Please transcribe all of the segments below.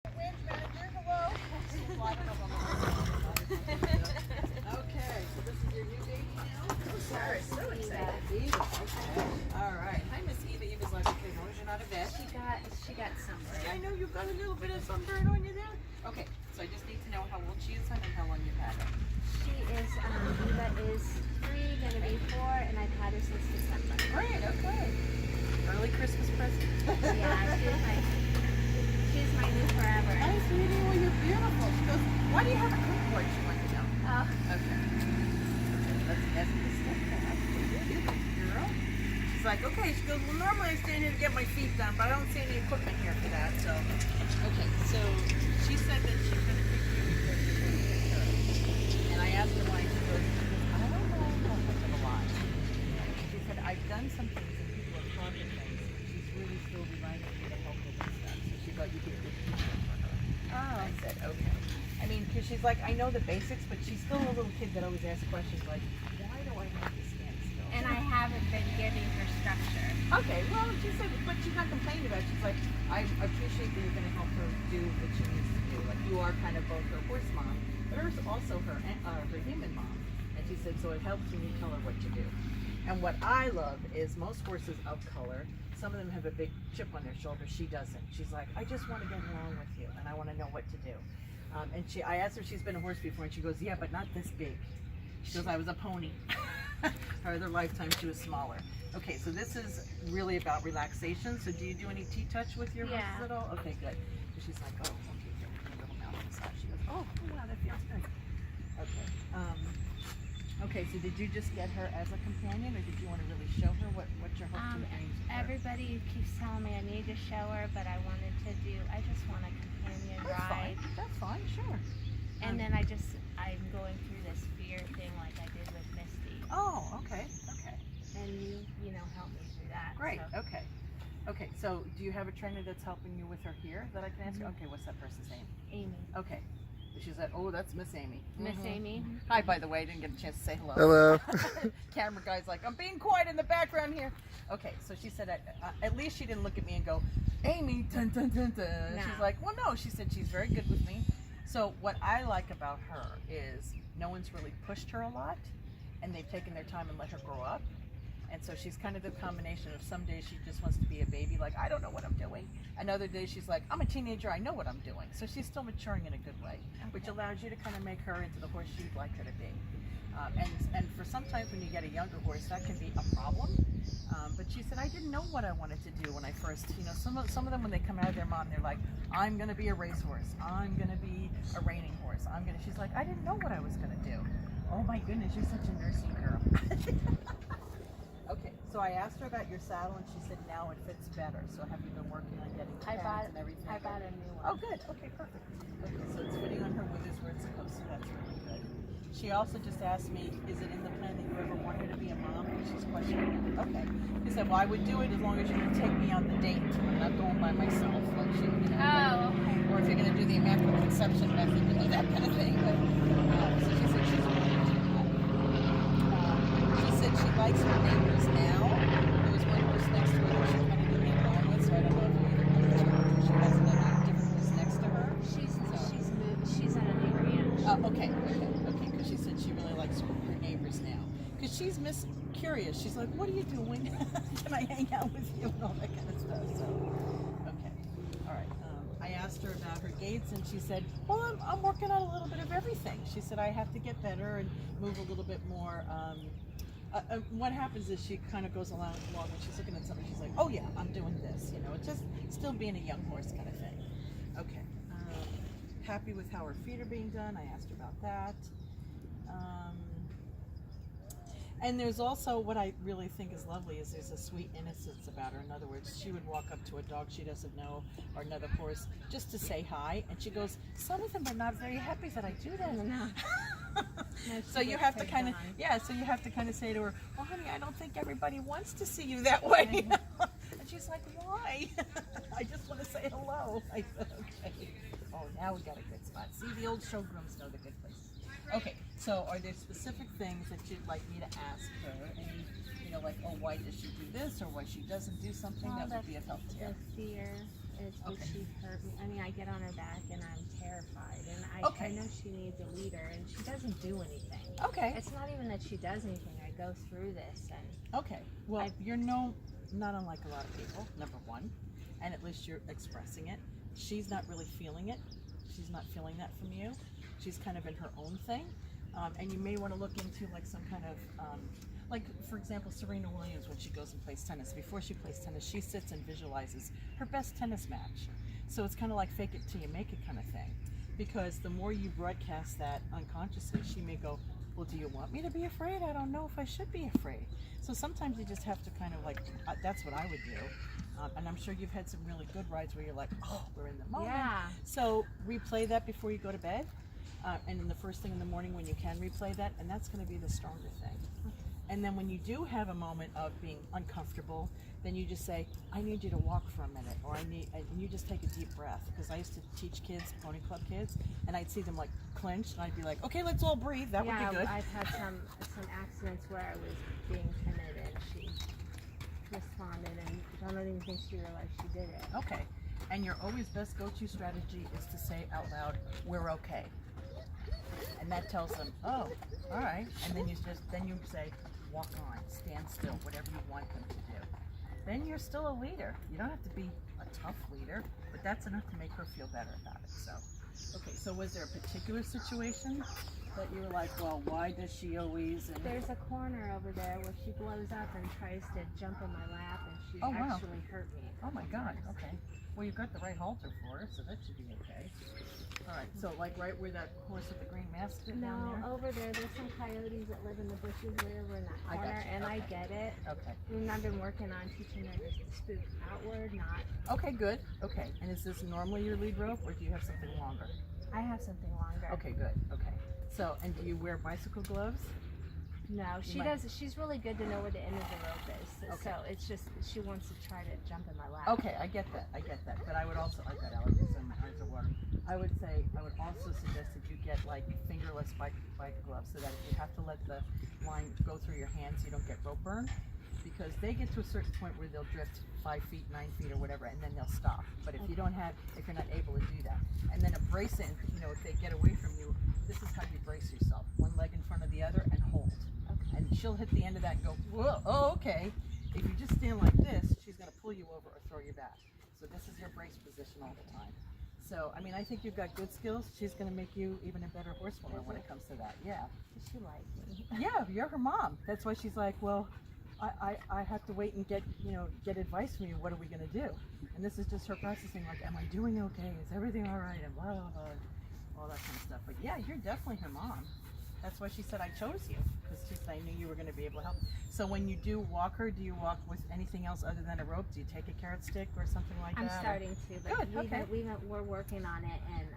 Ranch manager, hello. Okay, so this is your new baby now? Oh, Sarah's so excited. Eva, okay. All right. Hi, Miss Eva. Eva's like, okay, as long as you're not a vet. She got sunburn. I know you've got a little bit of sunburn on you there. Okay, so I just need to know how old she is and how long you've had her. She is Eva is 3, gonna be 4, and I've had her since December. Great, okay. Early Christmas present. Yeah, she's my new forever. Hi, sweetie. Well, you're beautiful. She goes, why do you have a clipboard? She wants to know. Oh, Okay. Let's ask this stuff back. You girl. She's like, okay. She goes, well, normally I stand here to get my feet done, but I don't see any equipment here for that. So, okay. So she said that she's going to pick you because you're going to pick her. And I asked her why. She goes, I don't know how much of a lot. She said, I've done some things and people have taught me things. She's really still relying on me to help her with stuff. So she thought you could be a teacher for her. oh. I said, okay. I mean, because she's like, I know the basics, but she's still a little kid that always asks questions like, why do I have to stand still? And I haven't been giving her structure. Okay, well, she said, but she's not complaining about it. She's like, I appreciate that you're going to help her do what she needs to do. Like, you are kind of both her horse mom, but also her human mom. And she said, so it helps when you tell her what to do. And what I love is most horses of color, some of them have a big chip on their shoulder. She doesn't. She's like, I just want to get along with you, and I want to know what to do. And I asked her if she's been a horse before, and she goes, yeah, but not this big. She goes, I was a pony. Her other lifetime, she was smaller. Okay, so this is really about relaxation. So do you do any T-touch with your horses at all? Okay, good. So she's like, oh, okay, good. A little mouth massage. She goes, oh, wow, that feels good. Okay. Okay, so did you just get her as a companion, or did you want to really show her what your hopes and dreams are? Everybody keeps telling me I need to show her, but I just want a companion ride. That's fine, sure. And then I'm going through this fear thing like I did with Misty. Oh, okay. And you know, help me through that. Great, So. okay. Okay, so do you have a trainer that's helping you with her here that I can ask you? Okay, what's that person's name? Amy. Okay. She said, oh, that's Miss Amy. Miss Amy. Hi, by the way, I didn't get a chance to say hello. Hello. Camera guy's like, I'm being quiet in the background here. Okay, so she said, at least she didn't look at me and go, Amy, dun, dun, dun, dun. No. She's like, well, no. She said she's very good with me. So what I like about her is no one's really pushed her a lot, and they've taken their time and let her grow up. And so she's kind of the combination of some days she just wants to be a baby, like, I don't know what I'm doing. And other days she's like, I'm a teenager, I know what I'm doing. So she's still maturing in a good way, which allows you to kind of make her into the horse you'd like her to be. And for sometimes when you get a younger horse, that can be a problem. But she said, I didn't know what I wanted to do when I first, some of them when they come out of their mom, they're like, I'm going to be a racehorse. I'm going to be a reining horse. She's like, I didn't know what I was going to do. Oh my goodness, you're such a nursing girl. Okay, so I asked her about your saddle, and she said now it fits better. So have you been working on getting pads and everything? I bought a new one. Oh, good. Okay, perfect. Okay, so it's fitting on her withers where it's supposed to. That's really good. She also just asked me, is it in the plan that you ever want her to be a mom? And she's questioning it. Okay. She said, well, I would do it as long as you can take me on the date. I'm not going by myself. Like she, Oh, okay. Or if you're going to do the immaculate conception method, that kind of thing. But so she said she's willing to do that. She said she likes her neighbors now. There was one horse next to her that she kind of didn't get along with, so I don't know if you either moved or she has another different horse next to her. She's at a new ranch. Okay, because she said she really likes her neighbors now. Because she's curious. She's like, what are you doing? Can I hang out with you? And all that kind of stuff. So, okay. All right. I asked her about her gaits, and she said, well, I'm working on a little bit of everything. She said, I have to get better and move a little bit more. What happens is she kind of goes along when she's looking at something, she's like, oh yeah, I'm doing this. It's just still being a young horse kind of thing. Okay. Happy with how her feet are being done. I asked her about that. And there's also what I really think is lovely is there's a sweet innocence about her. In other words, she would walk up to a dog she doesn't know or another horse just to say hi, and she goes, some of them are not very happy that I do that. No. So you have to kind of say to her, well, honey, I don't think everybody wants to see you that way. And she's like, why? I just want to say hello. I said, okay. Oh, now we got a good spot. See, the old showgrooms know the good places. Okay, so are there specific things that you'd like me to ask her? Any, like, oh, why does she do this, or why she doesn't do something that would be of help to you? The fear. It's would Okay. she hurt me? I mean, I get on her back and I'm terrified, and I Okay. know she needs a leader, and she doesn't do anything. Okay. It's not even that she does anything. I go through this, and Okay. Well, you're not unlike a lot of people, number one, and at least you're expressing it. She's not really feeling it. She's not feeling that from you. She's kind of in her own thing. And you may want to look into like some kind of, like for example, Serena Williams, when she goes and plays tennis, before she plays tennis, she sits and visualizes her best tennis match. So it's kind of like fake it till you make it kind of thing. Because the more you broadcast that unconsciously, she may go, well, do you want me to be afraid? I don't know if I should be afraid. So sometimes you just have to kind of like, that's what I would do. And I'm sure you've had some really good rides where you're like, oh, we're in the moment. yeah. So replay that before you go to bed. And then the first thing in the morning when you can replay that, and that's going to be the stronger thing. And then when you do have a moment of being uncomfortable, then you just say, I need you to walk for a minute, or and you just take a deep breath. Because I used to teach kids, Pony Club kids, and I'd see them like clench, and I'd be like, okay, let's all breathe, that would be good. I've had some accidents where I was being timid and she responded, and I don't even think she realized she did it. Okay, and your always best go-to strategy is to say out loud, we're okay. And that tells them, oh, all right. And then you say, walk on, stand still, whatever you want them to do. Then you're still a leader. You don't have to be a tough leader, but that's enough to make her feel better about it. So, okay, so was there a particular situation that you were like, well, why does she always? And There's a corner over there where she blows up and tries to jump in my lap, and she's Oh, wow. actually hurt me. oh my God, okay. Well, you've got the right halter for her, so that should be okay. All right, so like right where that horse with the green mask is down No, there? over there, there's some coyotes that live in the bushes right over in that I got corner, you, and I okay. get it. Okay. And I've been working on teaching her just to spook outward, not. Okay, good. Okay, and is this normally your lead rope, or do you have something longer? I have something longer. Okay, good. Okay. So, and do you wear bicycle gloves? No, she might- does. She's really good to know where the end of the rope is. So, Okay. so it's just she wants to try to jump in my lap. Okay, I get that. I get that. But I would also, I got allergies and my eyes are watering. I would also suggest that you get like fingerless bike gloves, so that if you have to let the line go through your hands, you don't get rope burn. Because they get to a certain point where they'll drift 5 feet, 9 feet, or whatever, and then they'll stop. But if you don't have, if you're not able to do that, and then a brace it, you know, if they get away from you, this is how you brace yourself: one leg in front of the other and hold. Okay. And she'll hit the end of that and go, whoa, oh, okay. If you just stand like this, she's going to pull you over or throw you back. So this is your brace position all the time. So, I mean, I think you've got good skills. She's going to make you even a better horsewoman when it comes to that. Yeah. Does she like me? Yeah, you're her mom. That's why she's like, well, I have to wait and get advice from you. What are we going to do? And this is just her processing, like, am I doing okay? Is everything all right? And blah, blah, blah, all that kind of stuff. But yeah, you're definitely her mom. That's why she said I chose you, because I knew you were going to be able to help. So when you do walk her, do you walk with anything else other than a rope? Do you take a carrot stick or something like I'm that? starting to, but Good, okay. we're working on it, and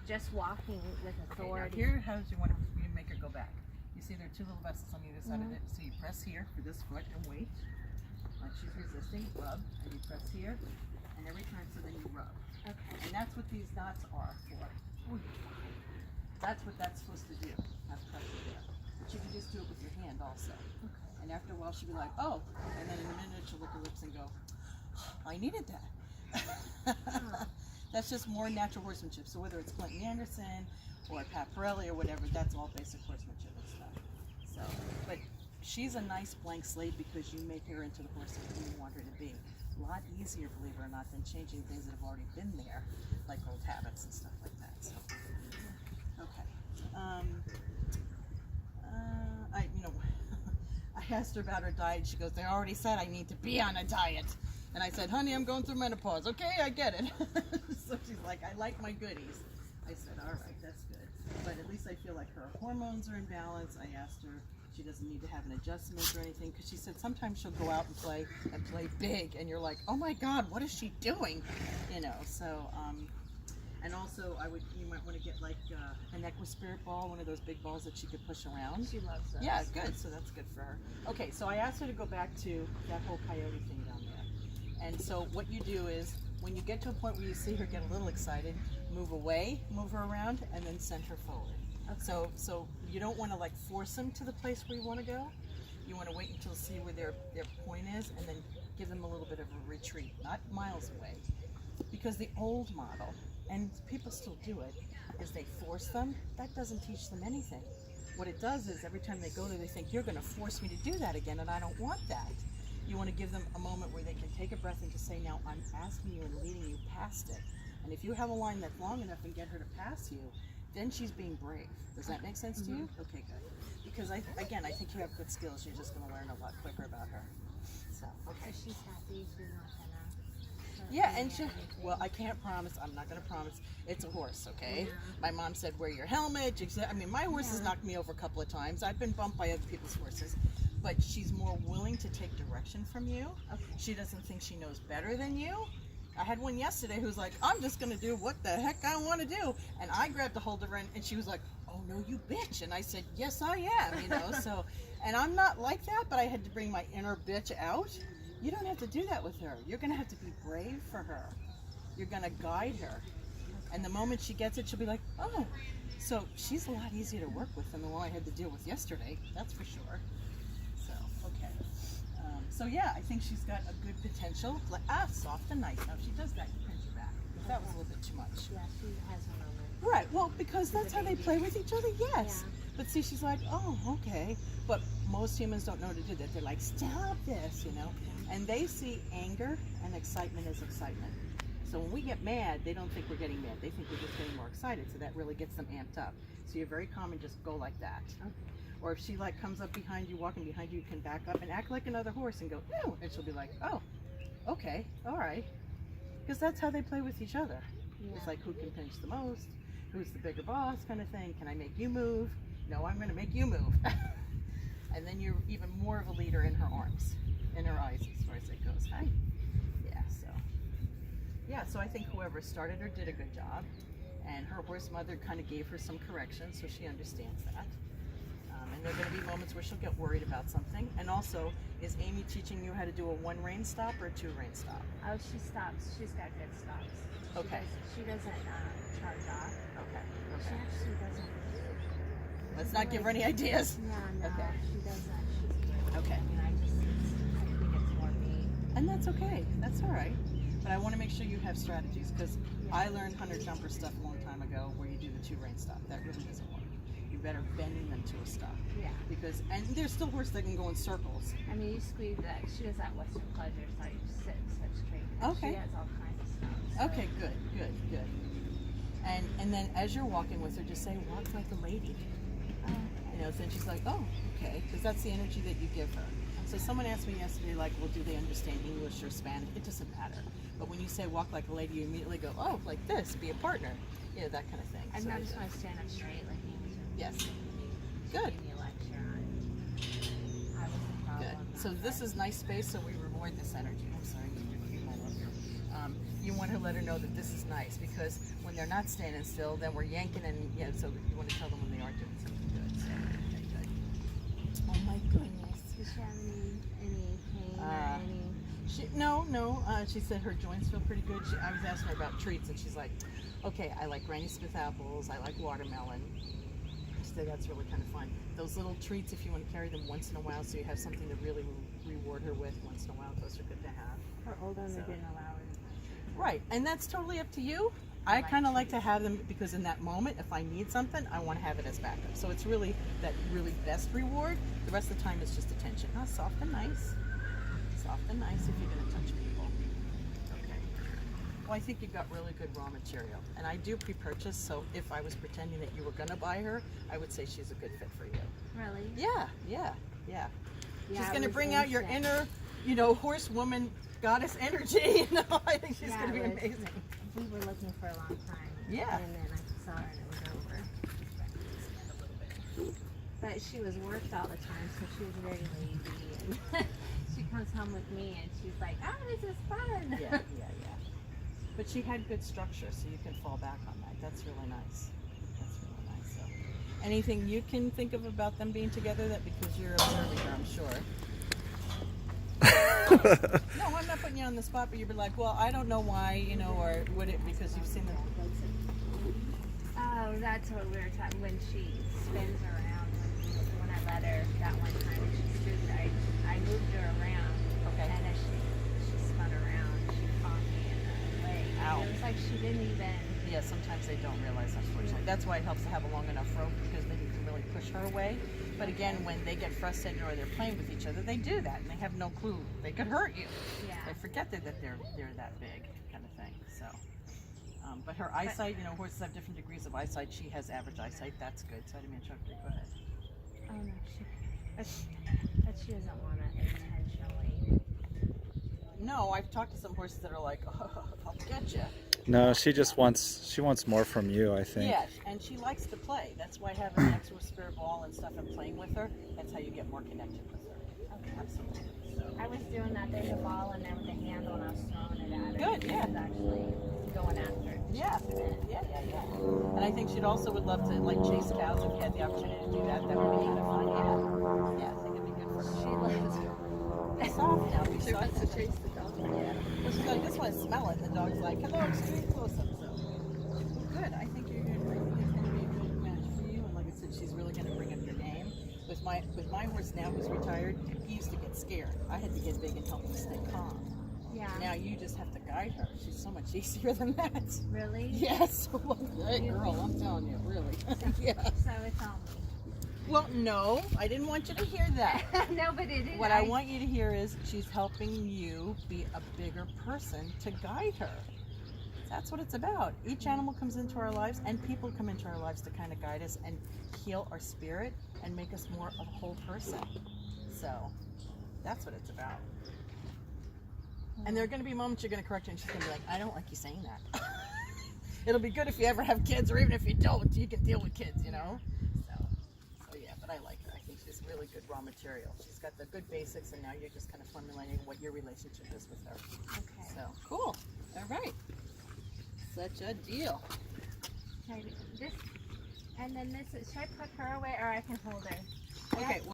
just walking with Okay, now authority. here, how do you want to make her go back? You see there are two little vessels on either side of it. So you press here for this foot and wait. Like she's resisting, rub, and you press here, and every time, so then you rub. Okay. And that's what these dots are for. That's what that's supposed to do. Have pressure there. But you can just do it with your hand also. Okay. And after a while she'll be like, oh, and then in a minute she'll lick her lips and go, I needed that. That's just more natural horsemanship. So whether it's Clinton Anderson or Pat Pirelli or whatever, that's all basic horsemanship and stuff. So, but she's a nice blank slate because you make her into the horse that you want her to be. A lot easier, believe it or not, than changing things that have already been there, like old habits and stuff like that. So, okay. I asked her about her diet. She goes, they already said I need to be on a diet. And I said, honey, I'm going through menopause. Okay, I get it. So she's like, I like my goodies. I said, all right, that's good. But at least I feel like her hormones are in balance. I asked her, she doesn't need to have an adjustment or anything, because she said sometimes she'll go out and play big, and you're like, oh my God, what is she doing? You know, so, and also you might want to get like an Equispirit ball, one of those big balls that she could push around. She loves those. Yeah, good. So that's good for her. Okay, so I asked her to go back to that whole coyote thing down there. And so what you do is, when you get to a point where you see her get a little excited, move away, move her around, and then send her forward. Okay. So you don't want to like force them to the place where you want to go. You want to wait until see where their point is, and then give them a little bit of a retreat, not miles away. Because the old model, and people still do it, is they force them. That doesn't teach them anything. What it does is every time they go there, they think, you're going to force me to do that again, and I don't want that. You want to give them a moment where they can take a breath and just say, now I'm asking you and leading you past it. And if you have a line that's long enough and get her to pass you, then she's being brave. Does that make sense to you? Okay, good. Because I think you have good skills. You're just going to learn a lot quicker about her. So, okay. So she's happy. She's not gonna. Yeah, and well, I can't promise. I'm not going to promise. It's a horse, okay? Yeah. My mom said, wear your helmet. I mean, my horse has knocked me over a couple of times. I've been bumped by other people's horses. But she's more willing to take direction from you. Okay. She doesn't think she knows better than you. I had one yesterday who's like, I'm just going to do what the heck I want to do. And I grabbed a hold of her and she was like, oh, no, you bitch. And I said, yes, I am, you know. So, and I'm not like that, but I had to bring my inner bitch out. You don't have to do that with her. You're going to have to be brave for her. You're going to guide her. And the moment she gets it, she'll be like, oh. So she's a lot easier to work with than the one I had to deal with yesterday. That's for sure. So, okay. So yeah, I think she's got a good potential. Like, soft and nice. Now, if she does that, you pinch her back. If that was a little bit too much. Yeah, she has one over. Right, well, because that's how they play with each other, yes. Yeah. But see, she's like, oh, okay. But most humans don't know to do that. They're like, stop this, you know. And they see anger and excitement as excitement. So when we get mad, they don't think we're getting mad. They think we're just getting more excited. So that really gets them amped up. So you're very calm and just go like that. Okay. Or if she like comes up behind you, walking behind you, you can back up and act like another horse and go, ew. And she'll be like, oh, okay, all right. Because that's how they play with each other. Yeah. It's like, who can pinch the most? Who's the bigger boss kind of thing? Can I make you move? No, I'm going to make you move. And then you're even more of a leader in her arms, in her eyes as far as it goes. Hi. Yeah, so I think whoever started her did a good job. And her horse mother kind of gave her some corrections, so she understands that. And there are going to be moments where she'll get worried about something. And also, is Amy teaching you how to do a 1 rein stop or a 2 rein stop? Oh, she stops. She's got good stops. Okay. She doesn't charge off. Okay. She actually doesn't. Let's not give her any ideas. Yeah, no, Okay. she doesn't. She's good. Okay. I mean, I think it's more me. And that's okay. That's all right. But I want to make sure you have strategies, because I learned hunter jumper stuff a long time ago where you do the 2 rein stop. That really doesn't work. You're better bending them to a stop. Yeah. Because, and there's still horses that can go in circles. I mean, you squeeze that. She does that Western Pleasure, so you sit such straight. Okay. She has all kinds of stuff. So. Okay, good. And then as you're walking with her, just say, walk like a lady. You know, then she's like, oh, okay, because that's the energy that you give her. So someone asked me yesterday, like, well, do they understand English or Spanish? It doesn't matter. But when you say walk like a lady, you immediately go, oh, like this, be a partner. You know, that kind of thing. I So just want to stand up straight like you. Yes. Good. Good. Give me a lecture on. I was the problem. Good. So this is nice space, so we reward this energy. I'm sorry. You want to let her know that this is nice, because when they're not standing still, then we're yanking, and so you want to tell them when they are doing something good. So, okay, good. Oh my goodness. Does she have any pain or any? No. She said her joints feel pretty good. I was asking her about treats, and she's like, okay, I like Granny Smith apples. I like watermelon. She said that's really kind of fun. Those little treats, if you want to carry them once in a while, so you have something to really reward her with once in a while, those are good to have. Her older one So. didn't allow her. Right, and that's totally up to you. I kind of like to have them because in that moment, if I need something, I want to have it as backup. So it's really that really best reward. The rest of the time is just attention. Soft and nice. Soft and nice if you're going to touch people. Okay. Well, I think you've got really good raw material. And I do pre-purchase, so if I was pretending that you were going to buy her, I would say she's a good fit for you. Really? Yeah. She's I going to was bring out your insane. inner, horsewoman goddess energy. I think she's Yeah, going to be it was- amazing. We were looking for a long time. Yeah. And then I saw her and it was over. But she was worked all the time, so she was very lazy. And she comes home with me and she's like, oh, this is fun. Yeah. But she had good structure, so you can fall back on that. That's really nice. So, anything you can think of about them being together? That because you're observing her, I'm sure. No, I'm not putting you on the spot, but you'd be like, well, I don't know why, or would it because you've seen them. Oh, that's what we were talking when she spins around. When I let her that one time and she stood, I moved her around. Okay. And as she spun around, she caught me in the leg. Ow. It was like she didn't even. Yeah, sometimes they don't realize, unfortunately. That's why it helps to have a long enough rope, because then you can really push her away. But again, when they get frustrated or they're playing with each other, they do that, and they have no clue. They could hurt you. Yeah. They forget that they're that big, kind of thing. So, but her eyesight, you know, horses have different degrees of eyesight. She has average eyesight. That's good. So I didn't mean to interrupt you. Go ahead. Oh no, but she doesn't want to intentionally. No, I've talked to some horses that are like, oh, I'll get you. No, she wants more from you, I think. Yeah, and she likes to play. That's why having an extra spirit ball and stuff and playing with her, that's how you get more connected with her. Okay. Absolutely. So. I was doing that. There's a ball in there with a handle, and I was throwing it at her. Good, yeah. She was actually going after it. Yeah. Yeah. And I think she'd also would love to like chase cows if you had the opportunity to do that. That would be kind of fun. Yeah. I think it'd be good for her. She loves. Be soft now. Be She soft. wants to chase the dog. Yeah. Well, she's like, I just want to smell it. And the dog's like, hello, extreme close up. So good. I think you're good. I think it's going to be a good match for you. And like I said, she's really going to bring up your game. With my horse now who's retired, he used to get scared. I had to get big and help him stay calm. Yeah. Now you just have to guide her. She's so much easier than that. Really? Yes. Hey, girl, I'm telling you, really. Yeah. So it's on me. Well, no, I didn't want you to hear that. No, but it is. What I want you to hear is she's helping you be a bigger person to guide her. That's what it's about. Each animal comes into our lives, and people come into our lives to kind of guide us and heal our spirit and make us more of a whole person. So that's what it's about. And there are going to be moments you're going to correct her, and she's going to be like, I don't like you saying that. It'll be good if you ever have kids, or even if you don't, you can deal with kids, you know? So yeah, but I like her. I think she's really good raw material. She's got the good basics, and now you're just kind of formulating what your relationship is with her. Okay. So, cool. All right. Such a deal. Okay, this, and then this. Should I put her away, or I